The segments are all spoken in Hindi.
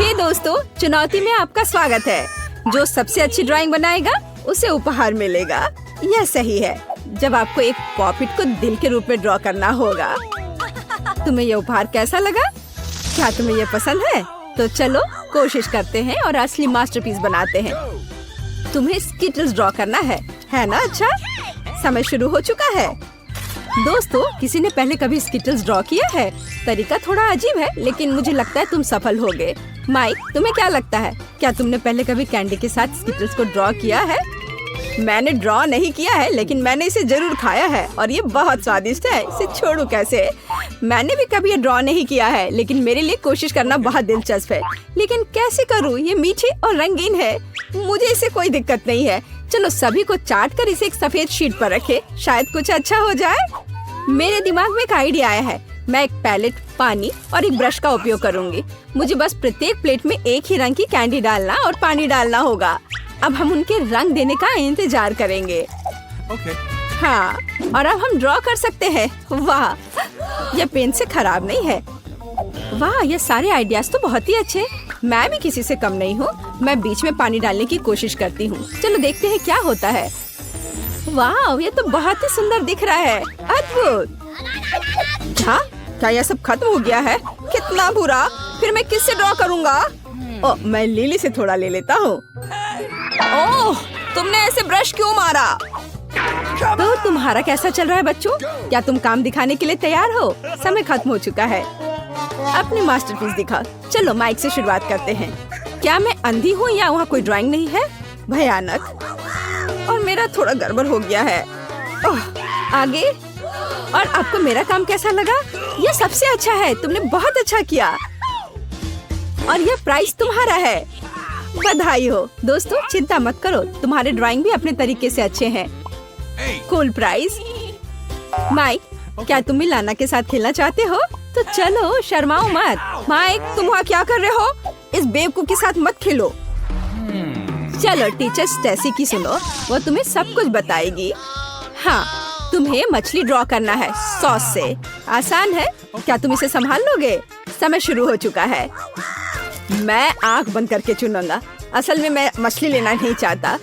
हे दोस्तों, चुनौती में आपका स्वागत है। जो सबसे अच्छी ड्राइंग बनाएगा उसे उपहार मिलेगा। यह सही है। जब आपको एक पॉपिट को दिल के रूप में ड्रॉ करना होगा। तुम्हें यह उपहार कैसा लगा? क्या तुम्हें यह पसंद है? तो चलो कोशिश करते हैं और असली मास्टरपीस बनाते हैं। तुम्हें स्किटल्स ड्रॉ करना है ना? अच्छा, समय शुरू हो चुका है। दोस्तों, किसी ने पहले कभी स्किटल्स ड्रॉ किया है? तरीका थोड़ा अजीब है, लेकिन मुझे लगता है तुम सफल होगे। माइक, तुम्हें क्या लगता है? क्या तुमने पहले कभी कैंडी के साथ स्किटल्स को ड्रॉ किया है? मैंने ड्रॉ नहीं किया है, लेकिन मैंने इसे जरूर खाया है और ये बहुत स्वादिष्ट है। इसे छोड़ू कैसे? मैंने भी कभी ये ड्रॉ नहीं किया है, लेकिन मेरे लिए कोशिश करना बहुत दिलचस्प है। लेकिन कैसे करूँ? ये मीठे और रंगीन है। मुझे इसे कोई दिक्कत नहीं है। चलो सभी को चाट कर इसे एक सफेद शीट पर रखे, शायद कुछ अच्छा हो जाए। मेरे दिमाग में एक आइडिया आया है। मैं एक पैलेट, पानी और एक ब्रश का उपयोग करूंगी। मुझे बस प्रत्येक प्लेट में एक ही रंग की कैंडी डालना और पानी डालना होगा। अब हम उनके रंग देने का इंतजार करेंगे। हाँ, और अब हम ड्रॉ कर सकते हैं। वाह, यह पेन से खराब नहीं है। वाह, ये सारे आइडियाज तो बहुत ही अच्छे। मैं भी किसी से कम नहीं हूँ। मैं बीच में पानी डालने की कोशिश करती हूँ। चलो देखते हैं क्या होता है। वाह, ये तो बहुत ही सुंदर दिख रहा है। अद्भुत। हाँ, क्या यह सब खत्म हो गया है? कितना बुरा। फिर मैं किससे ड्रॉ करूँगा? ओह, मैं लिली से थोड़ा ले लेता हूँ। ओह, तुमने ऐसे ब्रश क्यों मारा? तो तुम्हारा कैसा चल रहा है बच्चों? क्या तुम काम दिखाने के लिए तैयार हो? समय खत्म हो चुका है। अपनी मास्टरपीस दिखा। चलो माइक से शुरुआत करते हैं। क्या मैं अंधी हूँ या वहाँ कोई ड्राइंग नहीं है? भयानक। और मेरा थोड़ा गड़बड़ हो गया है। ओह, आगे। और आपको मेरा काम कैसा लगा? यह सबसे अच्छा है। तुमने बहुत अच्छा किया और यह प्राइज तुम्हारा है। बधाई हो। दोस्तों, चिंता मत करो, तुम्हारे ड्राइंग भी अपने तरीके से अच्छे हैं। Cool prize. माइक, क्या तुम भी लाना के साथ खेलना चाहते हो? तो चलो, शर्माओ मत। माइक, तुम वहाँ क्या कर रहे हो? इस बेवकूफ के साथ मत खेलो। चलो टीचर स्टेसी की सुनो, वो तुम्हें सब कुछ बताएगी। हाँ, तुम्हें मछली ड्रॉ करना है सॉस से। आसान है। क्या तुम इसे संभाल लोगे? समय शुरू हो चुका है। मैं आंख बंद करके चुनूंगा। असल में मैं मछली लेना नहीं चाहता।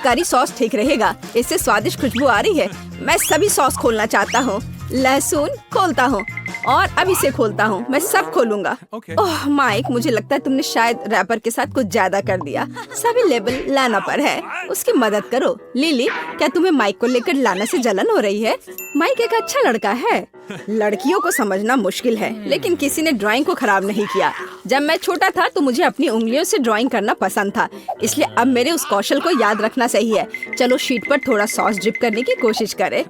करी सॉस ठीक रहेगा। इससे स्वादिष्ट खुशबू आ रही है। मैं सभी सॉस खोलना चाहता हूँ। लहसुन खोलता हूँ और अब इसे खोलता हूँ। मैं सब खोलूंगा। ओह माइक, मुझे लगता है तुमने शायद रैपर के साथ कुछ ज्यादा कर दिया। सभी लेबल लाना पर है। उसकी मदद करो। लिली, क्या तुम्हें माइक को लेकर लाना से जलन हो रही है? माइक एक अच्छा लड़का है। लड़कियों को समझना मुश्किल है, लेकिन किसी ने ड्राइंग को खराब नहीं किया। जब मैं छोटा था तो मुझे अपनी उंगलियों से ड्राइंग करना पसंद था, इसलिए अब मेरे उस कौशल को याद रखना सही है। चलो शीट पर थोड़ा सॉस ड्रिप करने की कोशिश करें।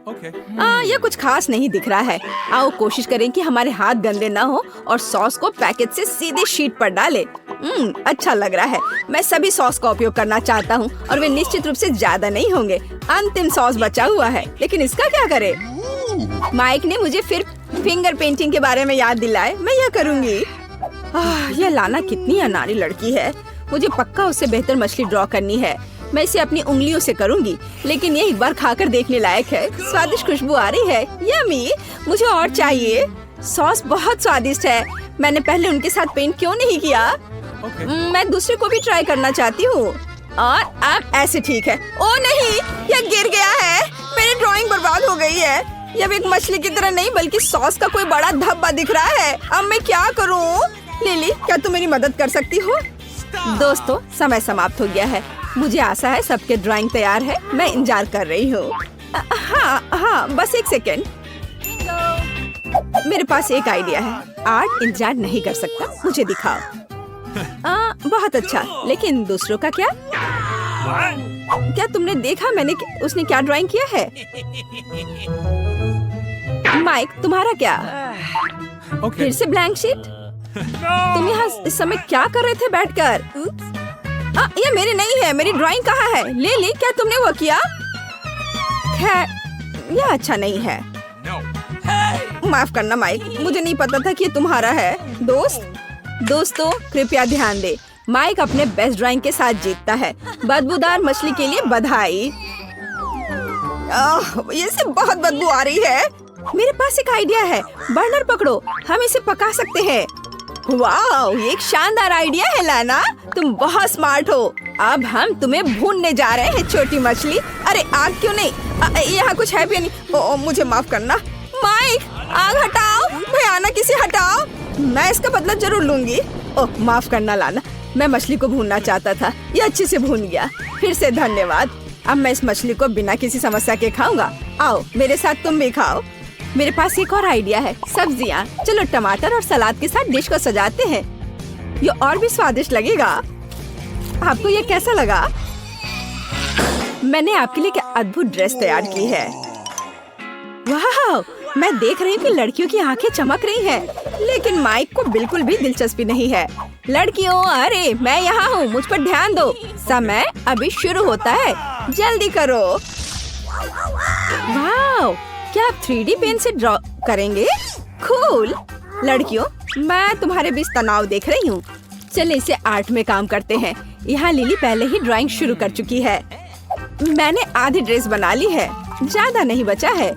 यह कुछ खास नहीं दिख रहा है। आओ कोशिश करें कि हमारे हाथ गंदे न हो और सॉस को पैकेट से सीधे शीट पर डालें। अच्छा लग रहा है। मैं सभी सॉस का उपयोग करना चाहता हूँ और वे निश्चित रूप से ज्यादा नहीं होंगे। अंतिम सॉस बचा हुआ है, लेकिन इसका क्या करें? माइक ने मुझे फिर फिंगर पेंटिंग के बारे में याद दिलाए। मैं यह करूँगी। यह लाना कितनी अनाड़ी लड़की है। मुझे पक्का उससे बेहतर मछली ड्रॉ करनी है। मैं इसे अपनी उंगलियों से करूँगी, लेकिन ये एक बार खाकर देखने लायक है। स्वादिष्ट खुशबू आ रही है। यम्मी, मुझे और चाहिए। सॉस बहुत स्वादिष्ट है। मैंने पहले उनके साथ पेंट क्यों नहीं किया? मैं दूसरे को भी ट्राई करना चाहती हूँ। और अब ऐसे ठीक है। ओ नहीं, यह गिर गया है। मेरी ड्राइंग बर्बाद हो गई है। यह एक मछली की तरह नहीं, बल्कि सॉस का कोई बड़ा धब्बा दिख रहा है। अब मैं क्या करूँ? लिली, क्या तुम मेरी मदद कर सकती हो? दोस्तों, समय समाप्त हो गया है। मुझे आशा है सबके ड्राइंग तैयार है। मैं इंतजार कर रही हूँ। हाँ, बस एक सेकेंड। मेरे पास एक आइडिया है। आर्ट इंतजार नहीं कर सकता, मुझे दिखाओ। बहुत अच्छा, लेकिन दूसरों का क्या? क्या तुमने देखा उसने क्या ड्राइंग किया है? माइक, तुम्हारा क्या? फिर से ब्लैंक शीट? तुम यहाँ इस समय क्या कर रहे थे बैठकर? ये मेरी नहीं है। मेरी ड्राइंग कहाँ है? लिली, क्या तुमने वो किया? खैर, यह अच्छा नहीं है। माफ करना माइक, मुझे नहीं पता था कि ये तुम्हारा है। दोस्तों, कृपया ध्यान दे। माइक अपने बेस्ट ड्राइंग के साथ जीतता है। बदबूदार मछली के लिए बधाई। ये से बहुत बदबू आ रही है। मेरे पास एक आइडिया है। बर्नर पकड़ो, हम इसे पका सकते हैं। वाह, ये एक शानदार आइडिया है लाना। तुम बहुत स्मार्ट हो। अब हम तुम्हें भूनने जा रहे हैं छोटी मछली। अरे आग क्यों नहीं? यहाँ कुछ है भी नहीं। मुझे माफ करना। माइक, आग हटाओ, भयानक इसे हटाओ। मैं इसका बदला जरूर लूंगी। ओह माफ करना लाना, मैं मछली को भूनना चाहता था। ये अच्छे से भून गया। फिर से धन्यवाद। अब मैं इस मछली को बिना किसी समस्या के खाऊंगा। आओ मेरे साथ तुम भी खाओ। मेरे पास एक और आइडिया है, सब्जियाँ। चलो टमाटर और सलाद के साथ डिश को सजाते हैं। ये और भी स्वादिष्ट लगेगा। आपको ये कैसा लगा? मैंने आपके लिए क्या अद्भुत ड्रेस तैयार की है। वाह, मैं देख रही हूँ कि लड़कियों की आंखें चमक रही हैं, लेकिन माइक को बिल्कुल भी दिलचस्पी नहीं है। लड़कियों, अरे मैं यहाँ हूँ, मुझ पर ध्यान दो। समय अभी शुरू होता है, जल्दी करो। वाह, क्या आप 3D पेन से ड्रॉ करेंगे? कूल। लड़कियों, मैं तुम्हारे बीच तनाव देख रही हूँ। चले इसे आर्ट में काम करते हैं। यहाँ लिली पहले ही ड्राइंग शुरू कर चुकी है। मैंने आधी ड्रेस बना ली है, ज्यादा नहीं बचा है।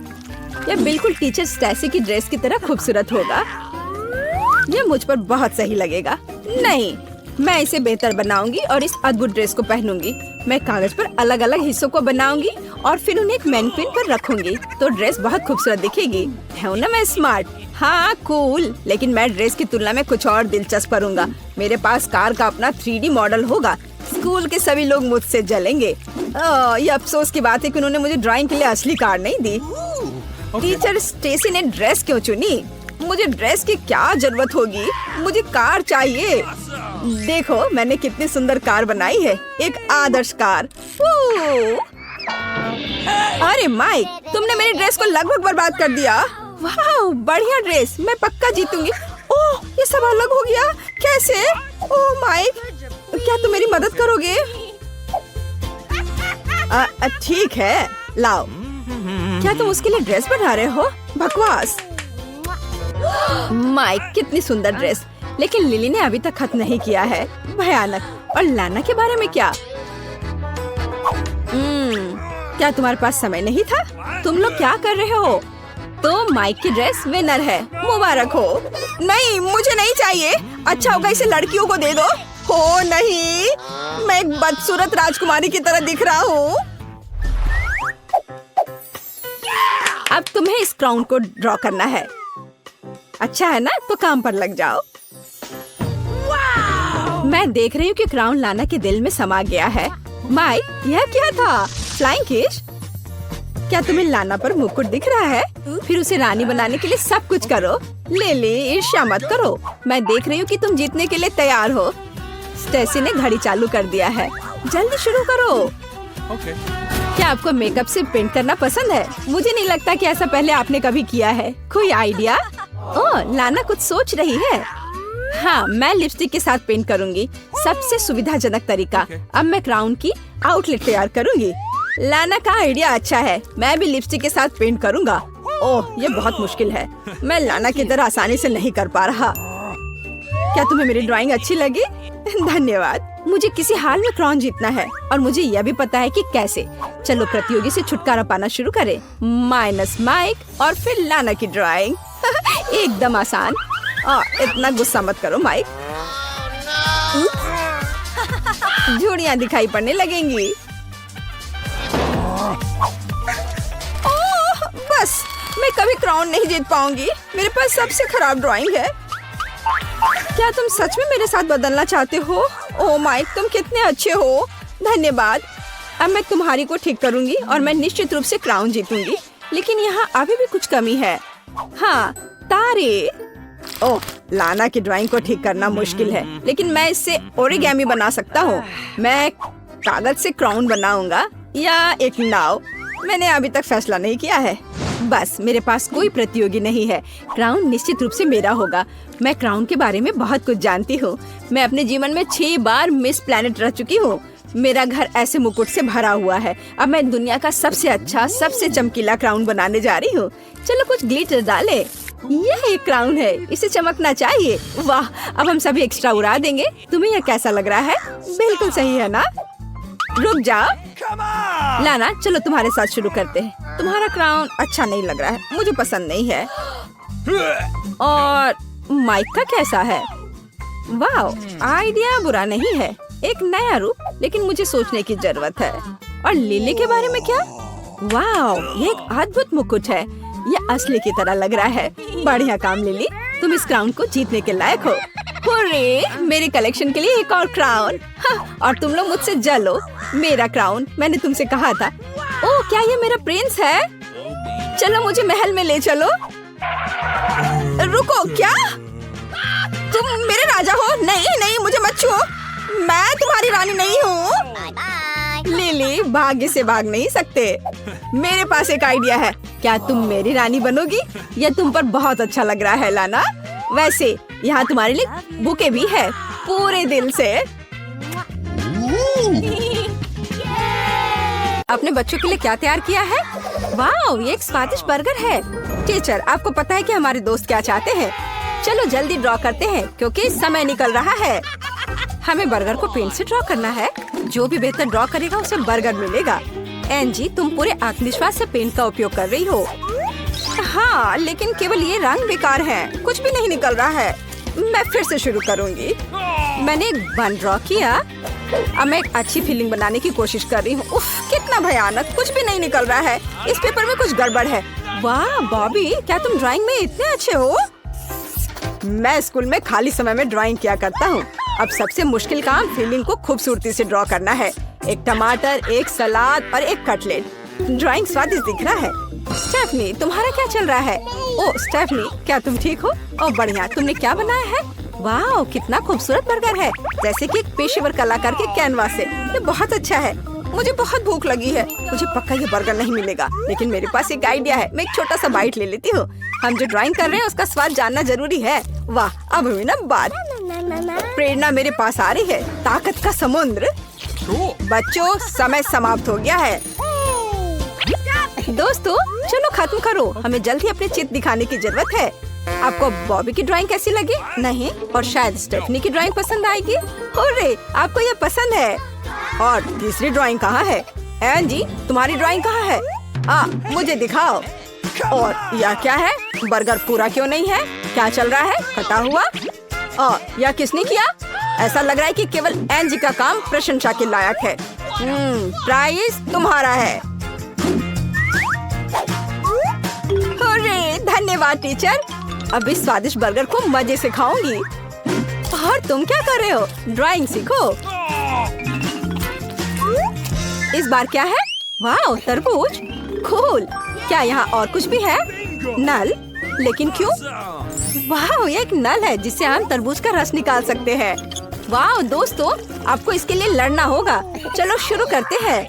यह बिल्कुल टीचर स्टैसी की ड्रेस की तरह खूबसूरत होगा। यह मुझ पर बहुत सही लगेगा। नहीं, मैं इसे बेहतर बनाऊंगी और इस अद्भुत ड्रेस को पहनूंगी। मैं कागज पर अलग अलग हिस्सों को बनाऊंगी और फिर उन्हें एक मैनीक्विन पर रखूंगी, तो ड्रेस बहुत खूबसूरत दिखेगी। है ना मैं स्मार्ट? हाँ कूल। लेकिन मैं ड्रेस की तुलना में कुछ और दिलचस्प करूंगा। मेरे पास कार का अपना 3D मॉडल होगा। स्कूल के सभी लोग मुझसे जलेंगे। ये अफसोस की बात है कि उन्होंने मुझे ड्राइंग के लिए असली कार नहीं दी। टीचर स्टेसी ने ड्रेस क्यों चुनी? मुझे ड्रेस की क्या जरूरत होगी? मुझे कार चाहिए। देखो मैंने कितनी सुंदर कार बनाई है, एक आदर्श कार। अरे माइक, तुमने मेरी ड्रेस को लगभग बर्बाद कर दिया। वाह, बढ़िया ड्रेस, मैं पक्का जीतूंगी। ओह, ये सब अलग हो गया। कैसे? ओह माइक, क्या तुम मेरी मदद करोगे? ठीक है, लाओ। क्या तुम उसके लिए ड्रेस बना रहे हो? बकवास। माइक, कितनी सुंदर ड्रेस, लेकिन लिली ने अभी तक खत्म नहीं किया है। भयानक। और लाना के बारे में क्या? क्या तुम्हारे पास समय नहीं था? तुम लोग क्या कर रहे हो? तो माइक की ड्रेस विनर है, मुबारक हो। नहीं, मुझे नहीं चाहिए। अच्छा होगा इसे लड़कियों को दे दो। हो नहीं, मैं एक बदसूरत राजकुमारी की तरह दिख रहा हूँ। अब तुम्हें इस क्राउन को ड्रॉ करना है। अच्छा है ना, तो काम पर लग जाओ। मैं देख रही हूँ कि क्राउन लाना के दिल में समा गया है। माइक, यह क्या था? फ्लाइंग किश? क्या तुम्हें लाना पर मुकुट दिख रहा है? फिर उसे रानी बनाने के लिए सब कुछ करो। लिली, ईर्ष्या मत करो। मैं देख रही हूँ कि तुम जीतने के लिए तैयार हो। स्टेसी ने घड़ी चालू कर दिया है, जल्दी शुरू करो। क्या आपको मेकअप से पेंट करना पसंद है? मुझे नहीं लगता कि ऐसा पहले आपने कभी किया है। कोई आइडिया? ओह, लाना कुछ सोच रही है। हाँ, मैं लिपस्टिक के साथ पेंट करूंगी, सबसे सुविधाजनक तरीका। अब मैं क्राउन की आउटलेट तैयार करूंगी। लाना का आइडिया अच्छा है, मैं भी लिपस्टिक के साथ पेंट करूंगा। ओह, ये बहुत मुश्किल है, मैं लाना की तरह आसानी से नहीं कर पा रहा। क्या तुम्हें मेरी ड्राइंग अच्छी लगी? धन्यवाद। मुझे किसी हाल में क्राउन जीतना है और मुझे यह भी पता है कि कैसे। चलो प्रतियोगी से छुटकारा पाना शुरू करें। माइनस माइक और फिर लाना की ड्राइंग। एकदम आसान। इतना गुस्सा मत करो माइक, झुर्रियाँ दिखाई पड़ने लगेंगी। ओह, बस मैं कभी क्राउन नहीं जीत पाऊंगी। मेरे पास सबसे खराब ड्राइंग है। क्या तुम सच में मेरे साथ बदलना चाहते हो? ओह माइक, तुम कितने अच्छे हो। धन्यवाद। अब मैं तुम्हारी को ठीक करूंगी और मैं निश्चित रूप से क्राउन जीतूंगी। लेकिन यहाँ अभी भी कुछ कमी है। हाँ, तारे। ओह, लाना की ड्राइंग को ठीक करना मुश्किल है, लेकिन मैं इससे ओरिगेमी बना सकता हूँ। मैं कागज से क्राउन बनाऊंगा या एक नाव। मैंने अभी तक फैसला नहीं किया है। बस मेरे पास कोई प्रतियोगी नहीं है। क्राउन निश्चित रूप से मेरा होगा। मैं क्राउन के बारे में बहुत कुछ जानती हूँ। मैं अपने जीवन में 6 बार मिस प्लेनेट रह चुकी हूँ। मेरा घर ऐसे मुकुट से भरा हुआ है। अब मैं दुनिया का सबसे अच्छा, सबसे चमकीला क्राउन बनाने जा रही हूँ। चलो कुछ ग्लिटर डाले। यह एक क्राउन है, इसे चमकना चाहिए। वाह, अब हम सभी एक्स्ट्रा उड़ा देंगे। तुम्हें यह कैसा लग रहा है? बिल्कुल सही है ना? रुक जाओ लाना, चलो तुम्हारे साथ शुरू करते हैं। तुम्हारा क्राउन अच्छा नहीं लग रहा है, मुझे पसंद नहीं है। और माइक का कैसा है? वाह, आइडिया बुरा नहीं है। एक नया रूप, लेकिन मुझे सोचने की जरूरत है। और लिली के बारे में क्या? वाह, ये एक अद्भुत मुकुट है। ये असली की तरह लग रहा है। बढ़िया काम लिली, तुम इस क्राउन को जीतने के लायक हो। हुर्रे, मेरे कलेक्शन के लिए एक और क्राउन। हाँ, और तुम लोग मुझसे जलो। मेरा क्राउन, मैंने तुमसे कहा था। ओह, क्या ये मेरा प्रिंस है? चलो मुझे महल में ले चलो। रुको, क्या तुम मेरे राजा हो? नहीं नहीं, मुझे मत छुओ, मैं तुम्हारी रानी नहीं हूँ। लिली, भाग्य से भाग नहीं सकते। मेरे पास एक आइडिया है। क्या तुम मेरी रानी बनोगी? यह तुम पर बहुत अच्छा लग रहा है लाना। वैसे यहाँ तुम्हारे लिए बुके भी है, पूरे दिल से। अपने बच्चों के लिए क्या तैयार किया है? वाह, ये एक स्वादिष्ट बर्गर है। टीचर, आपको पता है कि हमारे दोस्त क्या चाहते हैं? चलो जल्दी ड्रॉ करते हैं, क्योंकि समय निकल रहा है। हमें बर्गर को पेंट से ड्रॉ करना है। जो भी बेहतर ड्रॉ करेगा उसे बर्गर मिलेगा। एंजी, तुम पूरे आत्मविश्वास से पेंट का उपयोग कर रही हो। हाँ, लेकिन केवल ये रंग बेकार है, कुछ भी नहीं निकल रहा है। मैं फिर से शुरू करूँगी। मैंने एक बन ड्रॉ किया। अब मैं एक अच्छी फीलिंग बनाने की कोशिश कर रही हूँ। उफ, कितना भयानक, कुछ भी नहीं निकल रहा है। इस पेपर में कुछ गड़बड़ है। वाह बॉबी, क्या तुम ड्राइंग में इतने अच्छे हो? मैं स्कूल में खाली समय में ड्राइंग किया करता हूँ। अब सबसे मुश्किल काम फीलिंग को खूबसूरती से ड्रॉ करना है। एक टमाटर, एक सलाद और एक कटलेट। ड्राइंग स्वादिष्ट दिख रहा है। स्टेफनी, तुम्हारा क्या चल रहा है? ओ स्टेफनी, क्या तुम ठीक हो? ओ बढ़िया, तुमने क्या बनाया है? वाह, कितना खूबसूरत बर्गर है, जैसे कि एक पेशेवर कलाकार के कैनवास से। ये बहुत अच्छा है। मुझे बहुत भूख लगी है। मुझे पक्का ये बर्गर नहीं मिलेगा, लेकिन मेरे पास एक आइडिया है। मैं एक छोटा सा बाइट ले लेती हूँ। हम जो ड्राइंग कर रहे हैं उसका स्वाद जानना जरूरी है। वाह, अब हुई ना बात। प्रेरणा मेरे पास आ रही है। ताकत का समुद्र। बच्चों, समय समाप्त हो गया है। दोस्तों, चलो खत्म करो। हमें जल्द ही अपने चित्र दिखाने की जरूरत है। आपको बॉबी की ड्राइंग कैसी लगी? नहीं, और शायद स्टेफनी की ड्राइंग पसंद आएगी। हुर्रे, आपको ये पसंद है। और तीसरी ड्राइंग कहाँ है? एंजी, तुम्हारी ड्राइंग कहाँ है? मुझे दिखाओ। और यह क्या है? बर्गर पूरा क्यों नहीं है? क्या चल रहा है? कटा हुआ? यह किसने किया? ऐसा लग रहा है कि केवल एंजी का काम प्रशंसा के लायक है। प्राइज तुम्हारा है। धन्यवाद टीचर। अब इस स्वादिष्ट बर्गर को मजे से खाऊंगी। और तुम क्या कर रहे हो? ड्राइंग सीखो। इस बार क्या है? वाह, तरबूज। कूल। क्या यहाँ और कुछ भी है? नल? लेकिन क्यों? वाह, ये एक नल है जिससे हम तरबूज का रस निकाल सकते हैं। वाह दोस्तों, आपको इसके लिए लड़ना होगा। चलो शुरू करते हैं।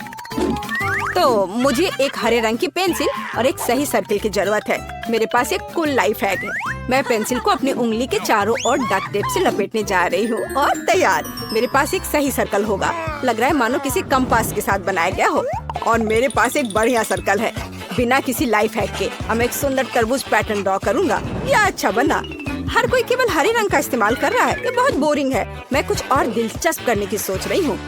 तो मुझे एक हरे रंग की पेंसिल और एक सही सर्किल की जरूरत है। मेरे पास एक कूल लाइफ हैक है। मैं पेंसिल को अपनी उंगली के चारों ओर डक्ट टेप से लपेटने जा रही हूँ और तैयार। मेरे पास एक सही सर्कल होगा। लग रहा है मानो किसी कंपास के साथ बनाया गया हो। और मेरे पास एक बढ़िया सर्कल है। बिना किसी लाइफ हैक के अब एक सुंदर तरबूज पैटर्न ड्रॉ करूँगा। यह अच्छा बना। हर कोई केवल हरे रंग का इस्तेमाल कर रहा है। ये बहुत बोरिंग है। मैं कुछ और दिलचस्प करने की सोच रही हूँ।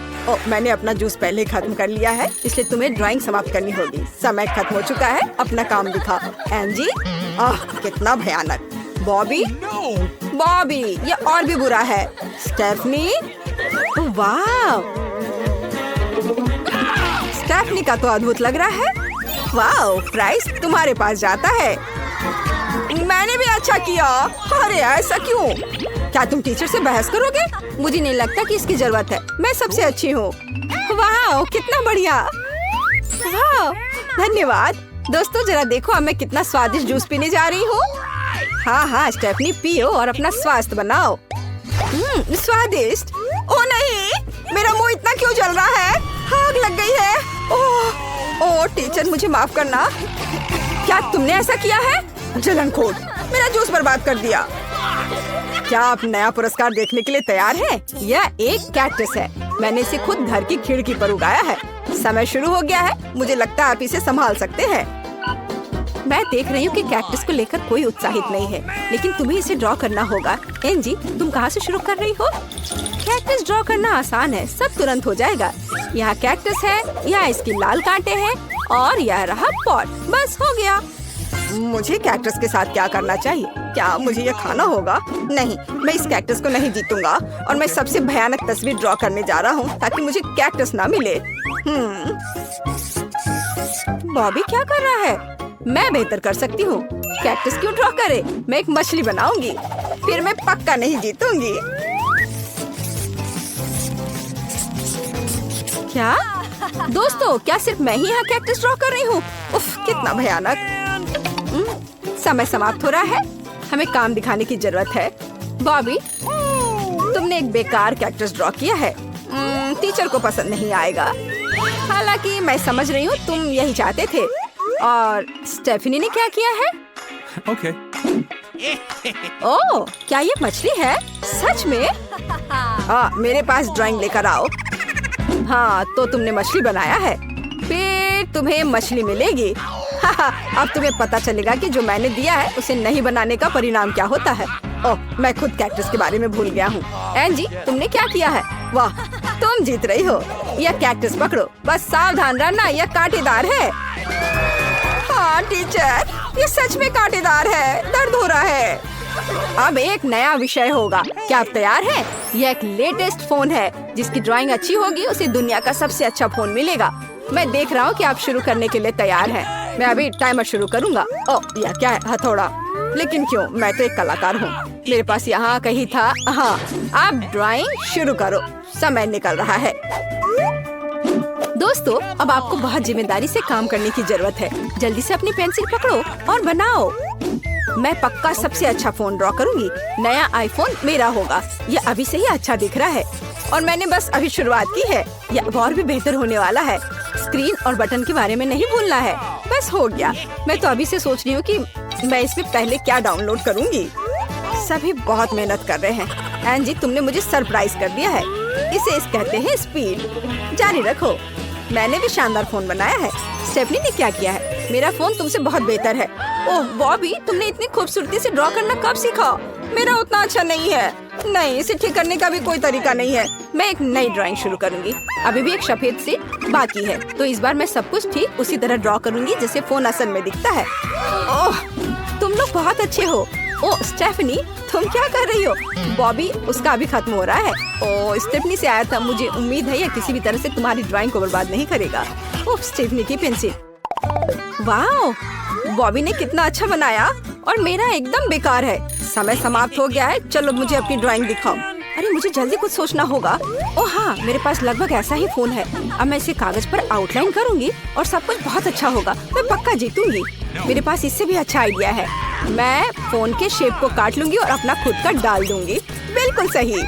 मैंने अपना जूस पहले खत्म कर लिया है, इसलिए तुम्हें ड्राइंग समाप्त करनी होगी। समय खत्म हो चुका है, अपना काम दिखाओ। एंजी, कितना भयानक। बॉबी, बॉबी, ये और भी बुरा है। स्टेफनी, वाह, स्टेफनी का तो अद्भुत लग रहा है। वाह, प्राइस तुम्हारे पास जाता है। मैंने भी अच्छा किया। अरे ऐसा क्यों? क्या तुम टीचर से बहस करोगे? मुझे नहीं लगता कि इसकी जरूरत है। मैं सबसे अच्छी हूँ। वाह, कितना बढ़िया। वाह, धन्यवाद। दोस्तों जरा देखो, अब मैं कितना स्वादिष्ट जूस पीने जा रही हूँ। हाँ, स्टेफनी पियो और अपना स्वास्थ्य बनाओ। स्वादिष्ट। ओ नहीं, मेरा मुंह इतना क्यों जल रहा है? आग लग गई है। ओह, टीचर मुझे माफ करना। क्या तुमने ऐसा किया है? जलनखोर, मेरा जूस बर्बाद कर दिया। क्या आप नया पुरस्कार देखने के लिए तैयार हैं? यह एक कैक्टस है। मैंने इसे खुद घर की खिड़की पर उगाया है। समय शुरू हो गया है। मुझे लगता है आप इसे संभाल सकते हैं। मैं देख रही हूँ कि कैक्टस को लेकर कोई उत्साहित नहीं है, लेकिन तुम्हें इसे ड्रॉ करना होगा। एंजी, तुम कहाँ से शुरू कर रही हो? कैक्टस ड्रॉ करना आसान है, सब तुरंत हो जाएगा। यहाँ कैक्टस है, यहाँ इसकी लाल कांटे हैं और यह रहा पॉट। बस हो गया। मुझे कैक्टस के साथ क्या करना चाहिए? क्या मुझे ये खाना होगा? नहीं, मैं इस कैक्टस को नहीं जीतूंगा और मैं सबसे भयानक तस्वीर ड्रॉ करने जा रहा हूँ ताकि मुझे कैक्टस ना मिले। बॉबी क्या कर रहा है? मैं बेहतर कर सकती हूँ। कैक्टस क्यों ड्रॉ करे? मैं एक मछली बनाऊंगी, फिर मैं पक्का नहीं जीतूंगी। क्या दोस्तों, क्या सिर्फ मैं ही यहाँ कैक्टस ड्रॉ कर रही हूँ? उफ, कितना भयानक। समय समाप्त हो रहा है, हमें काम दिखाने की जरूरत है। बॉबी, तुमने एक बेकार कैक्टस ड्रॉ किया है। टीचर को पसंद नहीं आएगा। हालांकि मैं समझ रही हूँ तुम यही चाहते थे। और स्टेफनी ने क्या किया है? Okay. ओह, क्या ये मछली है? सच में? मेरे पास ड्राइंग लेकर आओ। हाँ, तो तुमने मछली बनाया है, फिर तुम्हें मछली मिलेगी। अब तुम्हें पता चलेगा कि जो मैंने दिया है उसे नहीं बनाने का परिणाम क्या होता है। ओह, मैं खुद कैक्टस के बारे में भूल गया हूँ। एंजी, तुमने क्या किया है? वाह, तुम जीत रही हो। यह कैक्टस पकड़ो, बस सावधान रहना, यह कांटेदार है। हाँ टीचर, ये सच में कांटेदार है, दर्द हो रहा है। अब एक नया विषय होगा, क्या आप तैयार हैं? यह एक लेटेस्ट फोन है, जिसकी ड्राइंग अच्छी होगी उसे दुनिया का सबसे अच्छा फोन मिलेगा। मैं देख रहा हूँ कि आप शुरू करने के लिए तैयार हैं। मैं अभी टाइमर शुरू करूँगा। ओह, यह क्या है? हथौड़ा। लेकिन क्यों, मैं तो एक कलाकार हूँ, मेरे पास यहाँ कहीं था। हाँ, आप ड्राइंग शुरू करो, समय निकल रहा है। दोस्तों, अब आपको बहुत जिम्मेदारी से काम करने की जरूरत है। जल्दी से अपनी पेंसिल पकड़ो और बनाओ। मैं पक्का सबसे अच्छा फोन ड्रॉ करूंगी। नया आईफोन मेरा होगा। ये अभी से ही अच्छा दिख रहा है और मैंने बस अभी शुरुआत की है। यह और भी बेहतर होने वाला है। स्क्रीन और बटन के बारे में नहीं भूलना है। बस हो गया। मैं तो अभी से सोच रही हूँ कि मैं इसमें पहले क्या डाउनलोड करूंगी। सभी बहुत मेहनत कर रहे हैं। एंजी, तुमने मुझे सरप्राइज कर दिया है। इसे कहते हैं स्पीड। जारी रखो। मैंने भी शानदार फोन बनाया है। स्टेफनी ने क्या किया है? मेरा फोन तुमसे बहुत बेहतर है। ओह बॉबी, तुमने इतनी खूबसूरती से ड्रॉ करना कब सीखा? मेरा उतना अच्छा नहीं है। नहीं, इसे ठीक करने का भी कोई तरीका नहीं है। मैं एक नई ड्राइंग शुरू करूंगी। अभी भी एक सफेद सीट बाकी है, तो इस बार मैं सब कुछ ठीक उसी तरह ड्रॉ करूंगी जैसे फोन असल में दिखता है। ओह, तुम लोग बहुत अच्छे हो। ओह स्टेफनी, तुम क्या कर रही हो? बॉबी, उसका अभी खत्म हो रहा है। ओह, स्टेफनी से आया था। मुझे उम्मीद है ये किसी भी तरह से तुम्हारी ड्राइंग को बर्बाद नहीं करेगा। ओह, स्टेफनी की पेंसिल। वाह, बॉबी ने कितना अच्छा बनाया और मेरा एकदम बेकार है। समय समाप्त हो गया है। चलो मुझे अपनी ड्राइंग दिखाओ। अरे मुझे जल्दी कुछ सोचना होगा। ओह हाँ, मेरे पास लगभग ऐसा ही फोन है। अब मैं इसे कागज पर आउटलाइन करूंगी और सब कुछ बहुत अच्छा होगा। मैं पक्का जीतूंगी। मेरे पास इससे भी अच्छा आइडिया है। मैं फोन के शेप को काट लूंगी और अपना खुद का डाल दूंगी। बिल्कुल सही।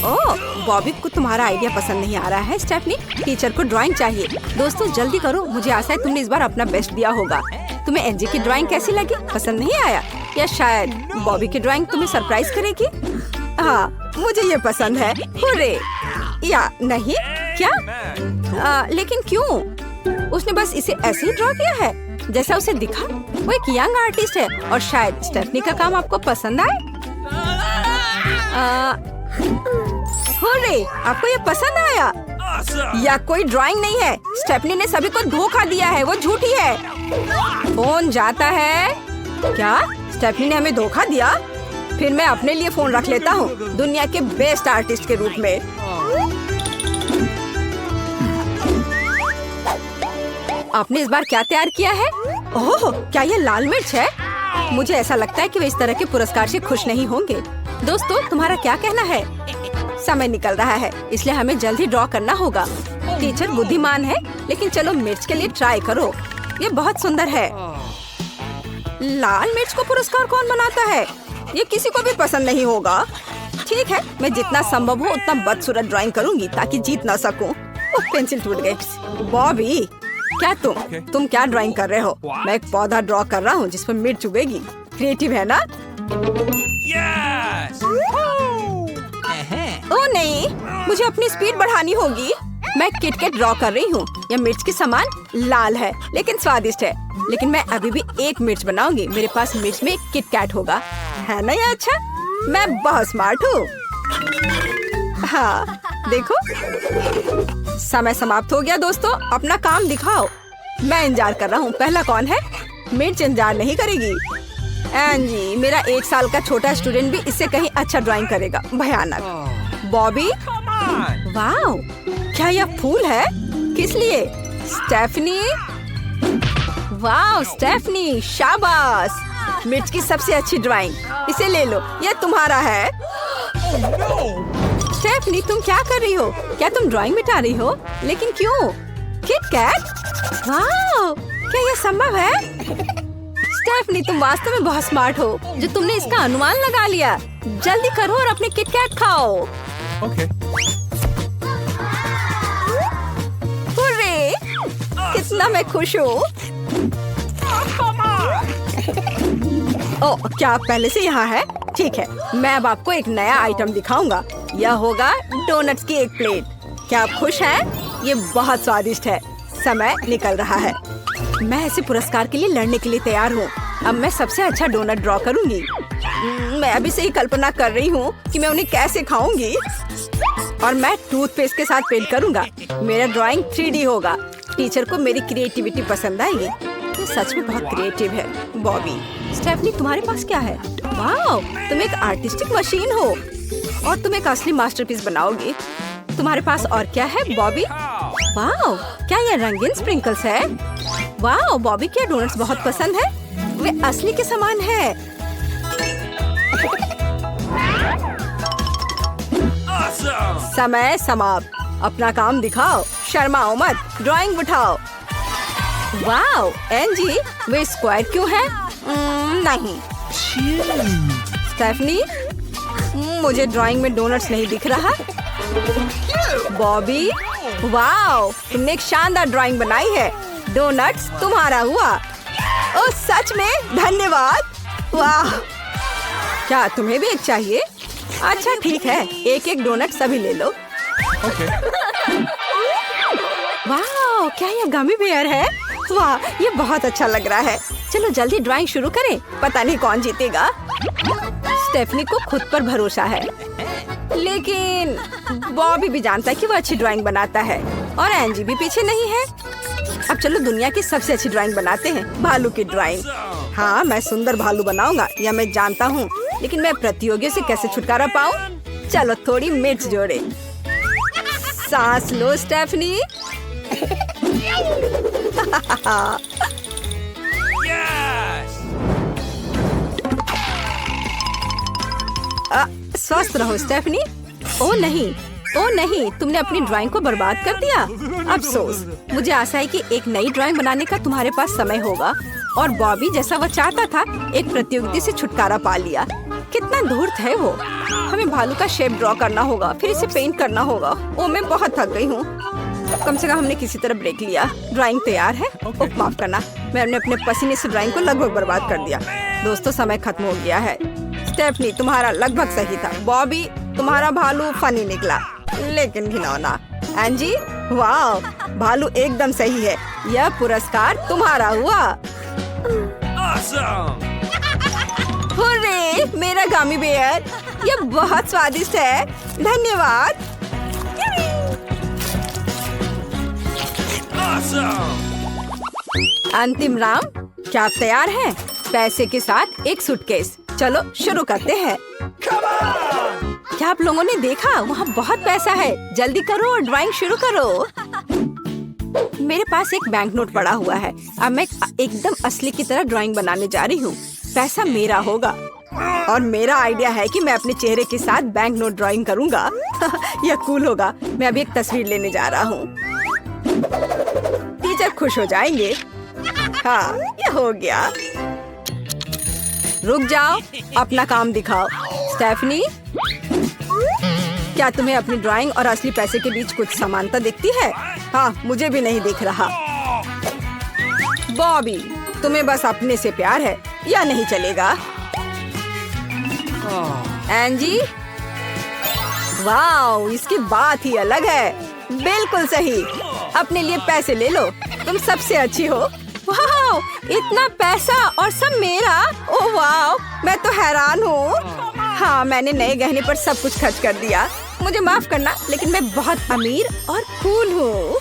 ओह, बॉबी को तुम्हारा आइडिया पसंद नहीं आ रहा है स्टेफनी। टीचर को ड्राइंग चाहिए। दोस्तों जल्दी करो, मुझे आशा है तुमने इस बार अपना बेस्ट दिया होगा। तुम्हें एंजी की ड्राइंग कैसी लगी? पसंद नहीं आया? या शायद बॉबी की ड्राइंग तुम्हें सरप्राइज करेगी? हाँ, मुझे ये पसंद है। हुर्रे! या नहीं? क्या? लेकिन क्यों? उसने बस इसे ऐसे ही ड्रॉ किया है जैसा उसे दिखा। वो एक यंग आर्टिस्ट है और शायद स्टेफनी का काम आपको पसंद आए। हुर्रे! आपको ये पसंद आया? या कोई ड्राइंग नहीं है। स्टेफनी ने सभी को धोखा दिया है, वो झूठी है। फोन जाता है। क्या? स्टेफनी ने हमें धोखा दिया? फिर मैं अपने लिए फोन रख लेता हूँ, दुनिया के बेस्ट आर्टिस्ट के रूप में। आपने इस बार क्या तैयार किया है? ओह, क्या ये लाल मिर्च है? मुझे ऐसा लगता है कि वे इस तरह के पुरस्कार से खुश नहीं होंगे। दोस्तों, तुम्हारा क्या कहना है? समय निकल रहा है, इसलिए हमें जल्दी ड्रॉ करना होगा। टीचर बुद्धिमान है, लेकिन चलो मिर्च के लिए ट्राई करो। ये बहुत सुंदर है। लाल मिर्च को पुरस्कार कौन बनाता है? ये किसी को भी पसंद नहीं होगा। ठीक है, मैं जितना संभव हो उतना बदसूरत ड्राइंग करूंगी ताकि जीत ना सकूं। ओह, पेंसिल टूट गई। बॉबी, क्या तुम क्या ड्राइंग कर रहे हो? मैं एक पौधा ड्रॉ कर रहा हूँ जिसमें मिर्च उगेगी। क्रिएटिव है ना? ओह नहीं, मुझे अपनी स्पीड बढ़ानी होगी। मैं किटकैट ड्रॉ कर रही हूँ। यह मिर्च के समान लाल है लेकिन स्वादिष्ट है। लेकिन मैं अभी भी एक मिर्च बनाऊंगी। मेरे पास मिर्च में एक किटकैट होगा, है ना? ये अच्छा, मैं बहुत स्मार्ट हूँ। हाँ देखो, समय समाप्त हो गया। दोस्तों अपना काम दिखाओ। मैं इंतजार कर रहा हूँ। पहला कौन है? मिर्च इंतजार नहीं करेगी। एंजी, मेरा 1 साल का छोटा स्टूडेंट भी इससे कहीं अच्छा ड्राइंग करेगा। भयानक। बॉबी, वाओ, क्या यह फूल है? किस लिए? स्टेफनी। वाओ स्टेफनी, शाबाश। मिर्च की सबसे अच्छी ड्राइंग, इसे ले लो, यह तुम्हारा है। स्टेफनी, तुम क्या कर रही हो? क्या तुम ड्राइंग मिटा रही हो? लेकिन क्यों? Kit Kat? वाओ, क्या यह संभव है? स्टेफनी, तुम वास्तव में बहुत स्मार्ट हो जो तुमने इसका अनुमान लगा लिया। जल्दी करो और अपने किट कैट खाओ। Okay. हुर्रे! कितना मैं खुश हूँ। ओह, क्या आप पहले से यहाँ है? ठीक है, मैं अब आपको एक नया आइटम दिखाऊंगा। यह होगा डोनट्स की एक प्लेट। क्या आप खुश हैं? ये बहुत स्वादिष्ट है। समय निकल रहा है। मैं ऐसे पुरस्कार के लिए लड़ने के लिए तैयार हूँ। अब मैं सबसे अच्छा डोनट ड्रॉ करूंगी। मैं अभी से ही कल्पना कर रही हूँ कि मैं उन्हें कैसे खाऊंगी। और मैं टूथपेस्ट के साथ पेंट करूंगा। मेरा ड्राइंग 3D होगा। टीचर को मेरी क्रिएटिविटी पसंद आएगी। ये सच में बहुत क्रिएटिव है। बॉबी, स्टेफनी, तुम्हारे पास क्या है? वाओ, तुम एक आर्टिस्टिक मशीन हो और तुम एक असली मास्टरपीस बनाओगी। तुम्हारे पास और क्या है बॉबी? वाओ, क्या ये रंगीन स्प्रिंकल्स है? वाओ बॉबी, क्या डोनट्स बहुत पसंद है? वे असली के समान है। समय समाप्त। अपना काम दिखाओ, शर्माओ मत, ड्राइंग उठाओ। वाओ एंजी, वे स्क्वायर क्यों है? नहीं। स्टेफनी, मुझे ड्राइंग में डोनट्स नहीं दिख रहा। बॉबी, वाओ, तुमने एक शानदार ड्राइंग बनाई है। डोनट्स तुम्हारा हुआ। ओह सच में? धन्यवाद। वाह, क्या तुम्हें भी एक चाहिए? अच्छा ठीक है, एक एक डोनट सभी ले लो। Okay. वाह, क्या ये गमी बेयर है? वाह, ये बहुत अच्छा लग रहा है। चलो जल्दी ड्राइंग शुरू करें। पता नहीं कौन जीतेगा। स्टेफनी को खुद पर भरोसा है, लेकिन बॉबी भी जानता है कि वो अच्छी ड्राइंग बनाता है और एंजी भी पीछे नहीं है। अब चलो दुनिया की सबसे अच्छी ड्राइंग बनाते हैं, भालू की ड्राइंग। हाँ, मैं सुंदर भालू बनाऊंगा, यह मैं जानता हूँ, लेकिन मैं प्रतियोगियों से कैसे छुटकारा पाऊँ? चलो थोड़ी मिर्च जोड़े। सांस लो स्टेफनी। स्वस्थ रहो स्टेफनी। ओ नहीं, तुमने अपनी ड्राइंग को बर्बाद कर दिया। अफसोस। मुझे आशा है कि एक नई ड्राइंग बनाने का तुम्हारे पास समय होगा। और बॉबी, जैसा वो चाहता था, एक प्रतियोगिता से छुटकारा पा लिया। कितना धूर्त है वो। हमें भालू का शेप ड्रॉ करना होगा, फिर इसे पेंट करना होगा। ओ, मैं बहुत थक गई हूँ। कम से कम हमने किसी तरह ब्रेक लिया। ड्राइंग तैयार है। Okay. माफ करना, मैंने अपने पसीने से ड्राइंग को लगभग बर्बाद कर दिया। दोस्तों, समय खत्म हो गया है। स्टेफनी, तुम्हारा लगभग सही था। बॉबी, तुम्हारा भालू फनी निकला, लेकिन घिनौना। एंजी, वाह, भालू एकदम सही है। यह पुरस्कार तुम्हारा हुआ। Awesome! हुर्रे, मेरा गामी बेयर, यह बहुत स्वादिष्ट है। धन्यवाद। Awesome! अंतिम राउंड, क्या आप तैयार हैं? पैसे के साथ एक सूटकेस। चलो शुरू करते हैं। क्या आप लोगों ने देखा? वहाँ बहुत पैसा है। जल्दी करो और ड्राइंग शुरू करो। मेरे पास एक बैंक नोट पड़ा हुआ है। अब मैं एकदम असली की तरह ड्राइंग बनाने जा रही हूँ। पैसा मेरा होगा और मेरा आइडिया है कि मैं अपने चेहरे के साथ बैंक नोट ड्राइंग करूँगा। यह कूल होगा। मैं अभी एक तस्वीर लेने जा रहा हूँ। टीचर खुश हो जाएंगे। हाँ, यह हो गया। रुक जाओ, अपना काम दिखाओ। स्टेफनी, क्या तुम्हें अपनी ड्राइंग और असली पैसे के बीच कुछ समानता दिखती है? हाँ, मुझे भी नहीं दिख रहा। बॉबी, तुम्हें बस अपने से प्यार है, या नहीं चलेगा? एंजी, वाओ, इसकी बात ही अलग है। बिल्कुल सही। अपने लिए पैसे ले लो, तुम सबसे अच्छी हो। वाओ, इतना पैसा और सब मेरा। ओह वाओ, मैं तो हैरान हूँ। हाँ, मैंने नए गहने पर सब कुछ खर्च कर दिया। मुझे माफ करना, लेकिन मैं बहुत अमीर और कूल हूँ।